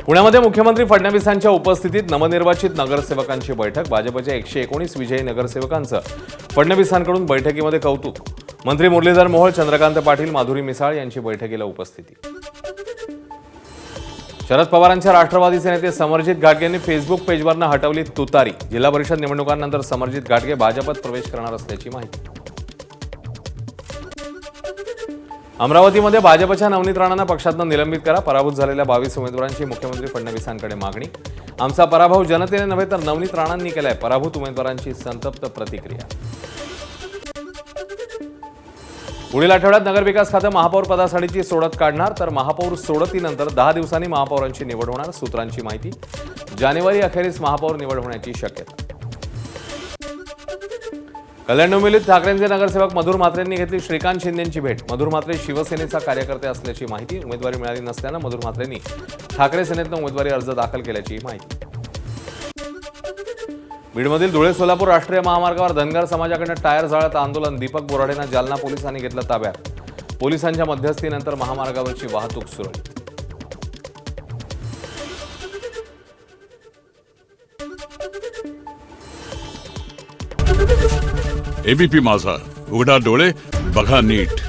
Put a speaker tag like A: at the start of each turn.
A: पुण्यामध्ये मुख्यमंत्री फडणवीसांच्या उपस्थितीत नवनिर्वाचित नगरसेवकांची बैठक। भाजपच्या 119 विजयी नगरसेवकांचं फडणवीसांकडून बैठकीमध्ये कौतुक। मंत्री मुरलीधर मोहोळ, चंद्रकांत पाटील, माधुरी मिसाळ यांची बैठकीला उपस्थिती। शरद पवारांच्या राष्ट्रवादीचे नेते समरजित घाटगे यांनी फेसबुक पेजवरनं हटवली तुतारी। जिल्हा परिषद निवडणुकांनंतर समरजित घाटगे भाजपात प्रवेश करणार असल्याची माहिती। अमरावतीमध्ये भाजपच्या नवनीत राणांना पक्षातून निलंबित करा। पराभूत झालेल्या 22 उमेदवारांची मुख्यमंत्री फडणवीसांकडे मागणी। आमचा पराभव जनतेने नव्हे तर नवनीत राणांनी केलाय, पराभूत उमेदवारांची संतप्त प्रतिक्रिया। पुढील आठवड्यात नगरविकास खाते महापौर पदासाठीची सोडत काढणार, तर महापौर सोडतीनंतर 10 दिवसांनी महापौरांची निवड होणार। सूत्रांची माहिती, जानेवारी अखेरीस महापौर निवड होण्याची शक्यता। कल्याण डोंबिवलीत ठाकरेंचे नगरसेवक मधुर म्हात्रेंनी घेतली श्रीकांत शिंदेंची भेट। मधुर म्हात्रे शिवसेनेचा कार्यकर्ते असल्याची माहिती। उमेदवारी मिळाली नसल्यानं मधुर म्हात्रेंनी ठाकरे सेनेतनं उमेदवारी अर्ज दाखल केल्याची माहिती। बीडमधील धुळे सोलापूर राष्ट्रीय महामार्गावर धनगर समाजाकडून टायर जाळत आंदोलन। दीपक बोराडेंना जालना पोलिसांनी घेतलं ताब्यात। पोलिसांच्या मध्यस्थीनंतर महामार्गावरची वाहतूक सुरळीत।
B: एबीपी माझा, उघडा डोळे बघा नीट।